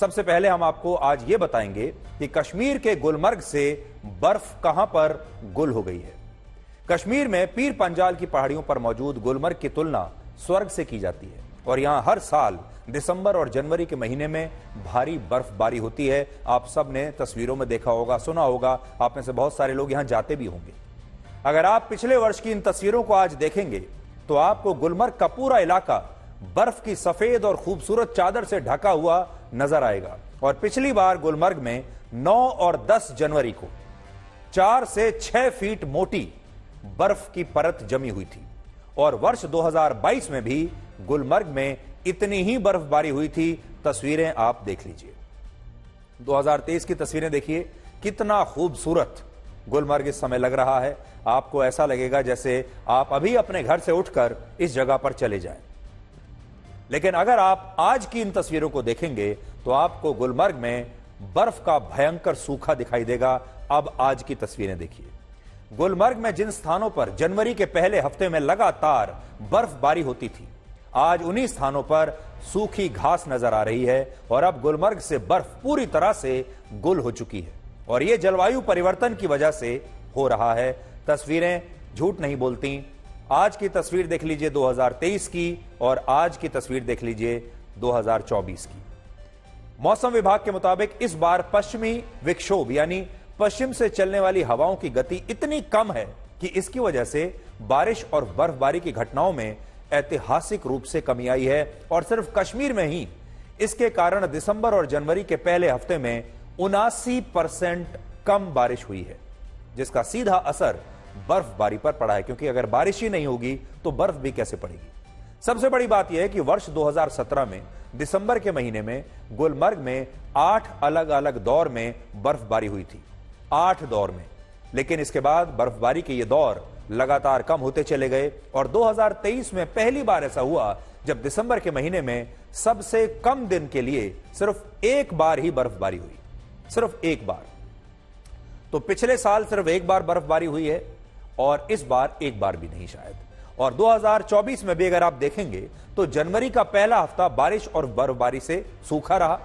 सबसे पहले हम आपको आज ये बताएंगे कि कश्मीर के गुलमर्ग से बर्फ कहां पर गुल हो गई है। कश्मीर में पीर पंजाल की पहाड़ियों पर मौजूद गुलमर्ग की तुलना स्वर्ग से की जाती है और यहां हर साल दिसंबर और जनवरी के महीने में भारी बर्फबारी होती है। आप सब ने तस्वीरों में देखा होगा, सुना होगा, आप में से बहुत सारे लोग यहां जाते भी होंगे। अगर आप पिछले वर्ष की इन तस्वीरों को आज देखेंगे तो आपको गुलमर्ग का पूरा इलाका बर्फ की सफेद और खूबसूरत चादर से ढका हुआ नजर आएगा। और पिछली बार गुलमर्ग में 9 और 10 जनवरी को 4 से 6 फीट मोटी बर्फ की परत जमी हुई थी और वर्ष 2022 में भी गुलमर्ग में इतनी ही बर्फबारी हुई थी। तस्वीरें आप देख लीजिए, 2023 की तस्वीरें देखिए, कितना खूबसूरत गुलमर्ग इस समय लग रहा है। आपको ऐसा लगेगा जैसे आप अभी अपने घर से उठकर इस जगह पर चले जाएं। लेकिन अगर आप आज की इन तस्वीरों को देखेंगे तो आपको गुलमर्ग में बर्फ का भयंकर सूखा दिखाई देगा। अब आज की तस्वीरें देखिए, गुलमर्ग में जिन स्थानों पर जनवरी के पहले हफ्ते में लगातार बर्फबारी होती थी, आज उन्हीं स्थानों पर सूखी घास नजर आ रही है और अब गुलमर्ग से बर्फ पूरी तरह से गुल हो चुकी है और यह जलवायु परिवर्तन की वजह से हो रहा है। तस्वीरें झूठ नहीं बोलती। आज की तस्वीर देख लीजिए 2023 की और आज की तस्वीर देख लीजिए 2024 की। मौसम विभाग के मुताबिक इस बार पश्चिमी विक्षोभ यानी पश्चिम से चलने वाली हवाओं की गति इतनी कम है कि इसकी वजह से बारिश और बर्फबारी की घटनाओं में ऐतिहासिक रूप से कमी आई है और सिर्फ कश्मीर में ही इसके कारण दिसंबर और जनवरी के पहले हफ्ते में 79% कम बारिश हुई है, जिसका सीधा असर बर्फबारी पर पड़ा है, क्योंकि अगर बारिश ही नहीं होगी तो बर्फ भी कैसे पड़ेगी। सबसे बड़ी बात यह है कि वर्ष 2017 में दिसंबर के महीने में गुलमर्ग में 8 अलग अलग दौर में बर्फबारी हुई थी, 8 दौर में। लेकिन इसके बाद बर्फबारी के ये दौर लगातार कम होते चले गए और 2023 में पहली बार ऐसा हुआ जब दिसंबर के महीने में सबसे कम दिन के लिए सिर्फ एक बार ही बर्फबारी हुई, सिर्फ एक बार। तो पिछले साल सिर्फ एक बार बर्फबारी हुई है और इस बार एक बार भी नहीं शायद। और 2024 में भी अगर आप देखेंगे तो जनवरी का पहला हफ्ता बारिश और बर्फबारी से सूखा रहा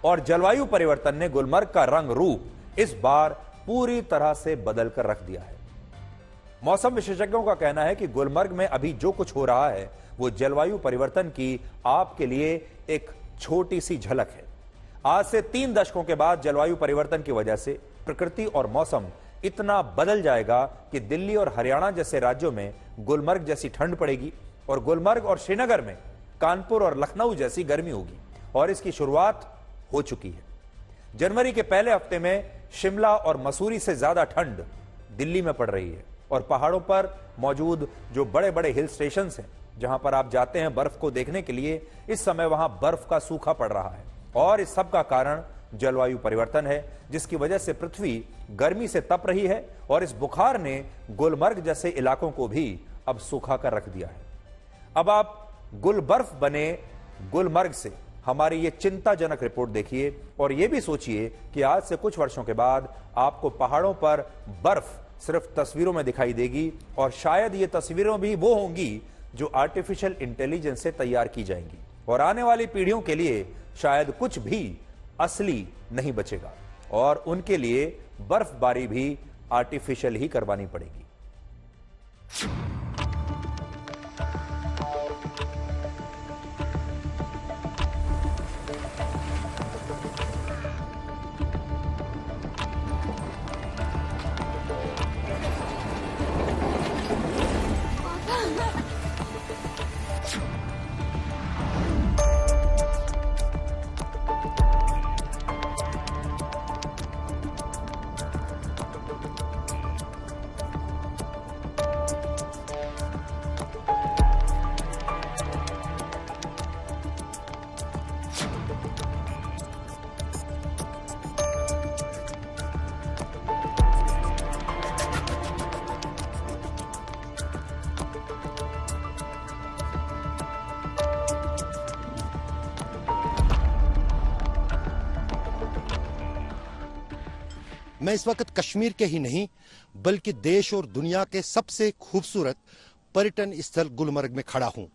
और जलवायु परिवर्तन ने गुलमर्ग का रंग रूप इस बार पूरी तरह से बदल कर रख दिया है। मौसम विशेषज्ञों का कहना है कि गुलमर्ग में अभी जो कुछ हो रहा है वो जलवायु परिवर्तन की आपके लिए एक छोटी सी झलक है। आज से 3 दशकों के बाद जलवायु परिवर्तन की वजह से प्रकृति और मौसम इतना बदल जाएगा कि दिल्ली और हरियाणा जैसे राज्यों में गुलमर्ग जैसी ठंड पड़ेगी और गुलमर्ग और श्रीनगर में कानपुर और लखनऊ जैसी गर्मी होगी और इसकी शुरुआत हो चुकी है। जनवरी के पहले हफ्ते में शिमला और मसूरी से ज्यादा ठंड दिल्ली में पड़ रही है और पहाड़ों पर मौजूद जो बड़े बड़े हिल स्टेशंस हैं जहां पर आप जाते हैं बर्फ को देखने के लिए, इस समय वहां बर्फ का सूखा पड़ रहा है और इस सब का कारण जलवायु परिवर्तन है, जिसकी वजह से पृथ्वी गर्मी से तप रही है और इस बुखार ने गुलमर्ग जैसे इलाकों को भी अब सूखा कर रख दिया है। अब आप गुलबर्फ बने गुलमर्ग से हमारी ये चिंताजनक रिपोर्ट देखिए और ये भी सोचिए कि आज से कुछ वर्षों के बाद आपको पहाड़ों पर बर्फ सिर्फ तस्वीरों में दिखाई देगी और शायद ये तस्वीरें भी वो होंगी जो आर्टिफिशियल इंटेलिजेंस से तैयार की जाएंगी और आने वाली पीढ़ियों के लिए शायद कुछ भी असली नहीं बचेगा और उनके लिए बर्फबारी भी आर्टिफिशियल ही करवानी पड़ेगी। मैं इस वक्त कश्मीर के ही नहीं बल्कि देश और दुनिया के सबसे खूबसूरत पर्यटन स्थल गुलमर्ग में खड़ा हूं,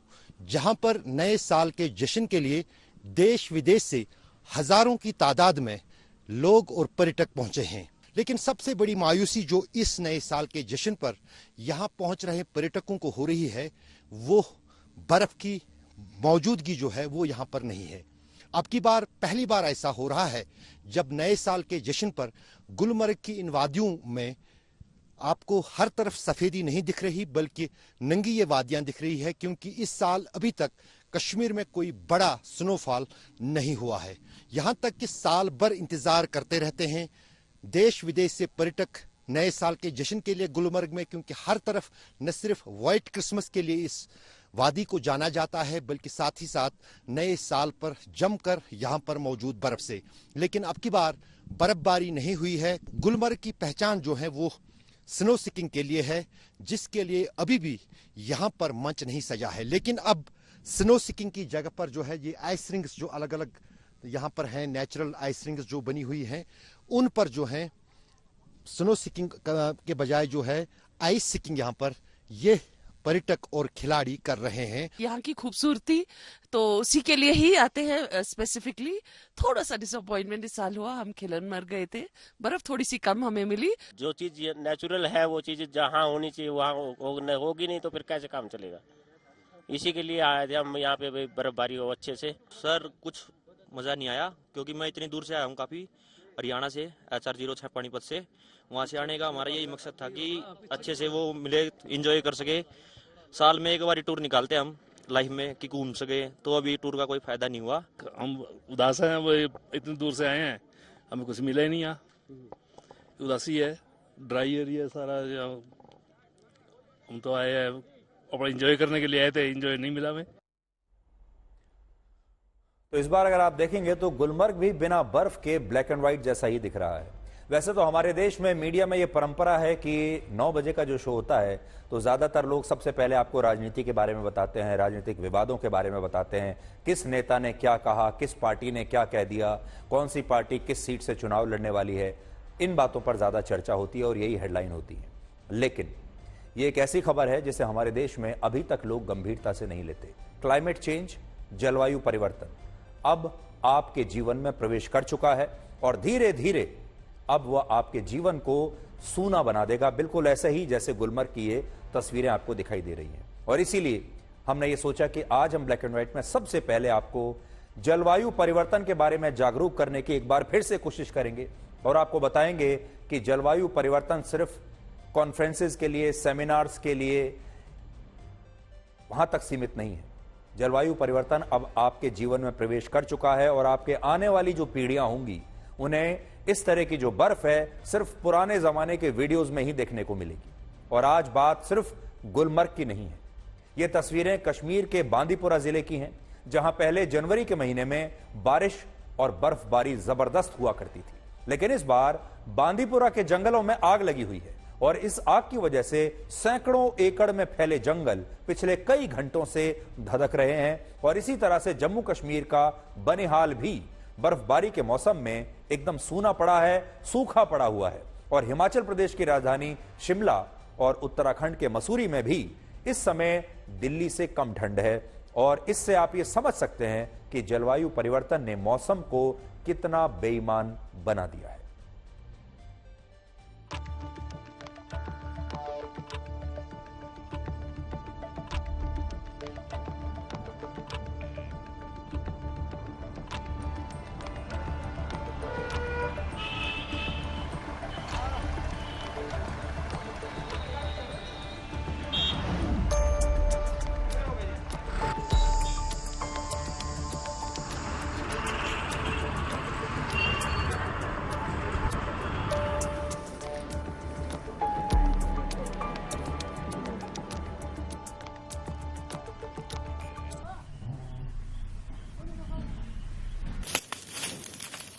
जहां पर नए साल के जश्न के लिए देश विदेश से हजारों की तादाद में लोग और पर्यटक पहुंचे हैं। लेकिन सबसे बड़ी मायूसी जो इस नए साल के जश्न पर यहां पहुंच रहे पर्यटकों को हो रही है, वो बर्फ की मौजूदगी जो है वो यहां पर नहीं है। अब की बार पहली बार ऐसा हो रहा है जब नए साल के जश्न पर गुलमर्ग की इन वादियों में आपको हर तरफ सफेदी नहीं दिख रही, बल्कि नंगी ये वादियां दिख रही है, क्योंकि इस साल अभी तक कश्मीर में कोई बड़ा स्नोफॉल नहीं हुआ है। यहां तक कि साल भर इंतजार करते रहते हैं देश विदेश से पर्यटक नए साल के जश्न के लिए गुलमर्ग में, क्योंकि हर तरफ न सिर्फ व्हाइट क्रिसमस के लिए इस वादी को जाना जाता है, बल्कि साथ ही साथ नए साल पर जमकर यहां पर मौजूद बर्फ से। लेकिन अब की बार बर्फबारी नहीं हुई है। गुलमर्ग की पहचान जो है वो स्नो स्कीइंग के लिए है, जिसके लिए अभी भी यहां पर मंच नहीं सजा है। लेकिन अब स्नो स्कीइंग की जगह पर जो है ये आइस रिंग्स जो अलग अलग यहां पर हैं, नेचुरल आइस रिंग्स जो बनी हुई हैं, उन पर जो है स्नो स्कीइंग के बजाय जो है आइस स्कीइंग यहां पर ये पर्यटक और खिलाड़ी कर रहे हैं। यहाँ की खूबसूरती तो उसी के लिए ही आते हैं स्पेसिफिकली। थोड़ा सा डिसअपॉइंटमेंट इस साल हुआ, हम खिलन मर गए थे, बर्फ थोड़ी सी कम हमें मिली। जो चीज नेचुरल है वो चीज जहाँ होनी चाहिए वहाँ होगी नहीं तो फिर कैसे काम चलेगा। इसी के लिए आए थे हम यहाँ पे, बर्फबारी हो अच्छे से। सर कुछ मज़ा नहीं आया, क्योंकि मैं इतनी दूर से आया हूँ, काफ़ी हरियाणा से, HR06 पानीपत से। वहाँ से आने का हमारा यही मकसद था कि अच्छे से वो मिले, एंजॉय कर सके। साल में एक बार टूर निकालते हम लाइफ में कि घूम सके, तो अभी टूर का कोई फायदा नहीं हुआ। हम उदास हैं, वो इतनी दूर से आए हैं, हमें कुछ मिला ही नहीं यहाँ। उदासी है, ड्राई एरिया सारा। हम तो आए हैं अपना एंजॉय करने के लिए आए थे, एंजॉय नहीं मिला हमें। तो इस बार अगर आप देखेंगे तो गुलमर्ग भी बिना बर्फ के ब्लैक एंड व्हाइट जैसा ही दिख रहा है। वैसे तो हमारे देश में मीडिया में ये परंपरा है कि 9 बजे का जो शो होता है तो ज्यादातर लोग सबसे पहले आपको राजनीति के बारे में बताते हैं, राजनीतिक विवादों के बारे में बताते हैं, किस नेता ने क्या कहा, किस पार्टी ने क्या कह दिया, कौन सी पार्टी किस सीट से चुनाव लड़ने वाली है। इन बातों पर ज्यादा चर्चा होती है और यही हेडलाइन होती है। लेकिन ये एक ऐसी खबर है जिसे हमारे देश में अभी तक लोग गंभीरता से नहीं लेते। क्लाइमेट चेंज, जलवायु परिवर्तन अब आपके जीवन में प्रवेश कर चुका है और धीरे धीरे अब वह आपके जीवन को सूना बना देगा, बिल्कुल ऐसे ही जैसे गुलमर्ग की ये तस्वीरें आपको दिखाई दे रही हैं। और इसीलिए हमने ये सोचा कि आज हम ब्लैक एंड व्हाइट में सबसे पहले आपको जलवायु परिवर्तन के बारे में जागरूक करने की एक बार फिर से कोशिश करेंगे और आपको बताएंगे कि जलवायु परिवर्तन सिर्फ कॉन्फ्रेंसेस के लिए, सेमिनार्स के लिए वहां तक सीमित नहीं है। जलवायु परिवर्तन अब आपके जीवन में प्रवेश कर चुका है और आपके आने वाली जो पीढ़ियां होंगी उन्हें इस तरह की जो बर्फ है सिर्फ पुराने जमाने के वीडियोस में ही देखने को मिलेगी। और आज बात सिर्फ गुलमर्ग की नहीं है, ये तस्वीरें कश्मीर के बांदीपुरा जिले की हैं, जहां पहले जनवरी के महीने में बारिश और बर्फबारी जबरदस्त हुआ करती थी। लेकिन इस बार बांदीपुरा के जंगलों में आग लगी हुई है और इस आग की वजह से सैकड़ों एकड़ में फैले जंगल पिछले कई घंटों से धधक रहे हैं। और इसी तरह से जम्मू कश्मीर का बनिहाल भी बर्फबारी के मौसम में एकदम सूना पड़ा है, सूखा पड़ा हुआ है। और हिमाचल प्रदेश की राजधानी शिमला और उत्तराखंड के मसूरी में भी इस समय दिल्ली से कम ठंड है। और इससे आप ये समझ सकते हैं कि जलवायु परिवर्तन ने मौसम को कितना बेईमान बना दिया है।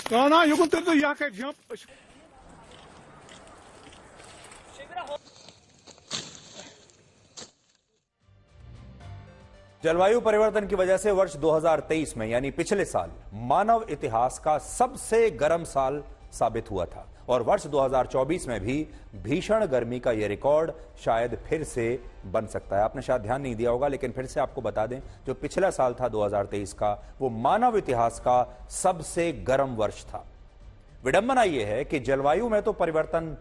Kana, je kunt er de jacket jump. जलवायु परिवर्तन की वजह से वर्ष 2023 में यानी पिछले साल मानव इतिहास का सबसे गर्म साल साबित हुआ था और वर्ष 2024 में भी भीषण गर्मी का यह रिकॉर्ड शायद फिर से बन सकता है। आपने शायद ध्यान नहीं दिया होगा, लेकिन फिर से आपको बता दें, जो पिछला साल था 2023 का, वो मानव इतिहास का सबसे गर्म वर्ष था। विडंबना यह है कि जलवायु में तो परिवर्तन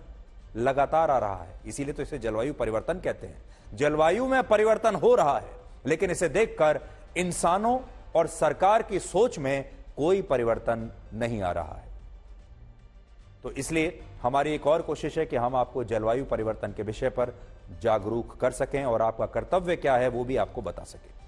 लगातार आ रहा है, इसीलिए तो इसे जलवायु परिवर्तन कहते हैं। जलवायु में परिवर्तन हो रहा है, लेकिन इसे देखकर इंसानों और सरकार की सोच में कोई परिवर्तन नहीं आ रहा है। तो इसलिए हमारी एक और कोशिश है कि हम आपको जलवायु परिवर्तन के विषय पर जागरूक कर सकें और आपका कर्तव्य क्या है वो भी आपको बता सकें।